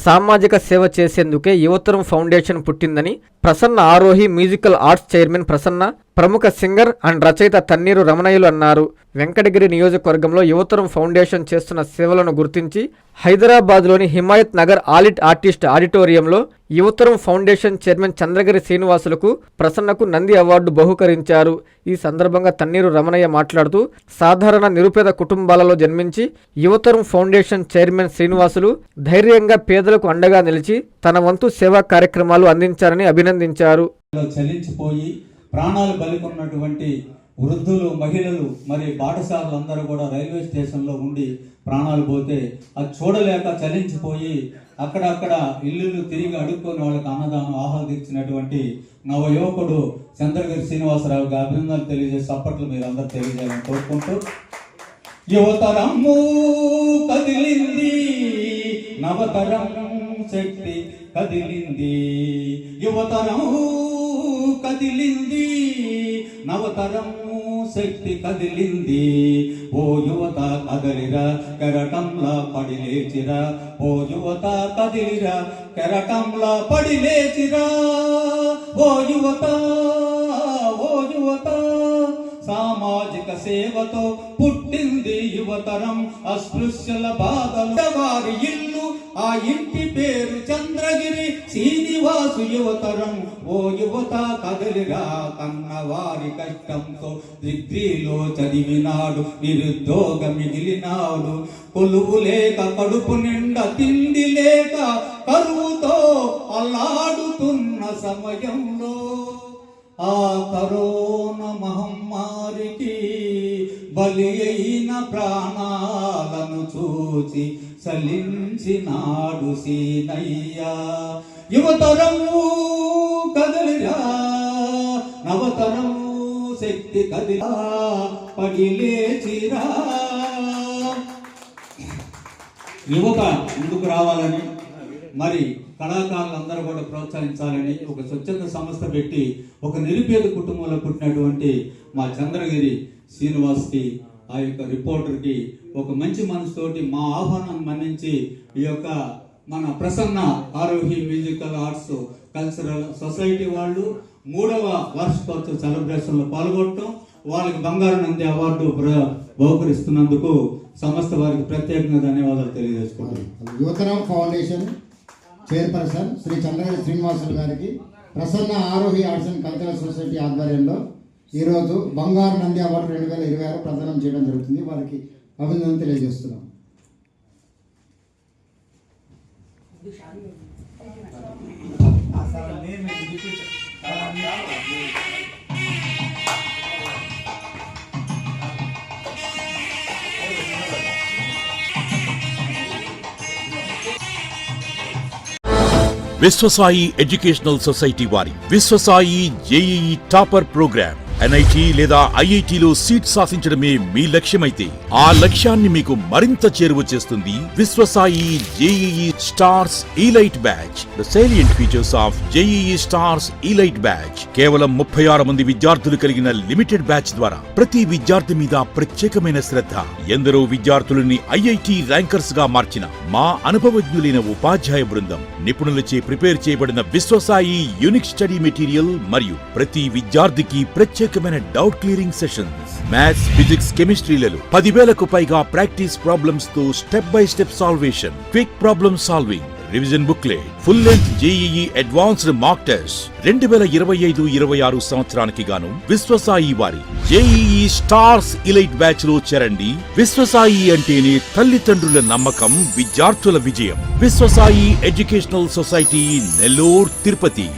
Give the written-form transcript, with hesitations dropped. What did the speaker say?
సామాజిక సేవ చేసేందుకే యువతరం ఫౌండేషన్ పుట్టిందని Prasanna Aarohi musical arts chairman Prasanna, ప్రముఖ సింగర్ అండ్ రచయిత తన్నీరు రమణయ్యలు అన్నారు. వెంకటగిరి నియోజకవర్గంలో యువతరం ఫౌండేషన్ చేస్తున్న సేవలను గుర్తించి హైదరాబాద్లోని హిమాయత్ నగర్ ఆలిట్ ఆర్టిస్ట్ ఆడిటోరియంలో యువతరం ఫౌండేషన్ చైర్మన్ చంద్రగిరి శ్రీనివాసులకు ప్రసన్నకు నంది అవార్డు బహుకరించారు. ఈ సందర్భంగా తన్నీరు రమణయ్య మాట్లాడుతూ సాధారణ నిరుపేద కుటుంబాలలో జన్మించి యువతరం ఫౌండేషన్ చైర్మన్ శ్రీనివాసులు ధైర్యంగా పేదలకు అండగా నిలిచి తన వంతు సేవా కార్యక్రమాలు అందించారని అభినందించారు. ప్రాణాలు బలికొన్నటువంటి వృద్ధులు, మహిళలు, మరి పాఠశాలలందరూ కూడా రైల్వే స్టేషన్లో ఉండి ప్రాణాలు పోతే అది చూడలేక చలించిపోయి అక్కడక్కడ ఇల్లు తిరిగి అడుక్కొని వాళ్ళకి అన్నదానం ఆహ్వాదించినటువంటి నవయువకుడు చంద్రగిరి శ్రీనివాసరావుకి అభినందనలు తెలియజేసి అప్పట్లో మీరు అందరూ తెలియజేయాలని కోరుకుంటూ, యువతరము కదిలింది, నవతరం శక్తి కదిలింది, యువతరం కదిలింది, నవతరం శక్తి కదిలింది, ఓ యువత కదలిరా కెరటంలా పడి లేచిరా, ఓ యువత కదిలిరా కెరటంలా పడి లేచిరా, ఓ యువత, ఓ యువత. సామాజిక సేవతో పుట్టింది యువతరం, అస్పృశ్యుల బాధలు వారి ఇల్లు, ఆ ఇంటి పేరు చంద్రగిరి శ్రీనివాసు యువతరం, ఓ యువత కదలిరా కన్నవారి కష్టంతో డిగ్రీలో చదివినాడు, నిరుద్యోగ మిగిలినాడు, కొలువు లేక కడుపు నిండా తిండి లేక కరువుతో అల్లాడుతున్న సమయంలో ఆ కరోనా మహమ్మారికి బలి అయిన ప్రాణాలను చూసి సలించినాడు సీనయ్య. యువతరము కదలిరా, నవతరము శక్తి కదిలా పడిలేచిరా. యువత ముందుకు రావాలని, మరి కళాకారులందరూ కూడా ప్రోత్సహించాలని ఒక స్వచ్ఛంద సంస్థ పెట్టి ఒక నిరుపేద కుటుంబంలో పుట్టినటువంటి మా చంద్రగిరి శ్రీనివాస్కి, ఆ యొక్క రిపోర్టర్కి ఒక మంచి మనసుతోటి మా ఆహ్వానం మన్నించి ఈ యొక్క మన Prasanna Aarohi musical arts cultural society వాళ్ళు 3వ వార్షికోత్సవ సెలబ్రేషన్లో పాల్గొనడం, వాళ్ళకి బంగారు నంది అవార్డు బహుకరిస్తున్నందుకు సంస్థ వారికి ప్రత్యేకంగా ధన్యవాదాలు తెలియజేసుకుంటున్నాను. యువతరం ఫౌండేషన్ చైర్పర్సన్ శ్రీ చంద్రగిరి శ్రీనివాసులు గారికి Prasanna Aarohi arts and cultural society ఆధ్వర్యంలో ఈరోజు బంగారు నంది అవార్డు 2026 ప్రదానం చేయడం జరుగుతుంది. వారికి అభినందనలు తెలియజేస్తున్నాం. విశ్వసాయి ఎడ్యుకేషనల్ సొసైటీ వారి Vishwasai JEE topper program NIT లేదా IITలో సీట్ సాధించడమే మీ లక్ష్యమైతే ఆ లక్ష్యాన్ని మీకు మరింత చేరువ చేస్తుంది Viswasai JEE stars elite batch. The salient features of JEE stars elite batch. కేవలం 36 మంది విద్యార్థులు కలిగిన లిమిటెడ్ బ్యాచ్ ద్వారా ప్రతి విద్యార్థి మీద ప్రత్యేకమైన శ్రద్ధ, ఎందరో విద్యార్థులని IIT ర్యాంకర్స్ గా మార్చిన మా అనుభవజ్ఞులైన ఉపాధ్యాయ బృందం, నిపుణులచే ప్రిపేర్ చేయబడిన విశ్వసాయి యూనిక్ స్టడీ మెటీరియల్ మరియు ప్రతి విద్యార్థికి ప్రత్యేకమైన doubt clearing sessions, maths, physics, కెమిస్ట్రీలలో 10,000కు పైగా ప్రాక్టీస్ ప్రాబ్లమ్స్ తో step by step solution, quick problem solving, revision booklet, full length JEE advanced mock test. 2025-26 సంవత్సరానికి గాను విశ్వసాయి వారి జేఈఈ స్టార్స్ ఇలైట్ బ్యాచ్ లో చేరండి. విశ్వసాయి అంటేనే తల్లిదండ్రుల నమ్మకం, విద్యార్థుల విజయం. Viswasai educational society, Nellore, Tirupati.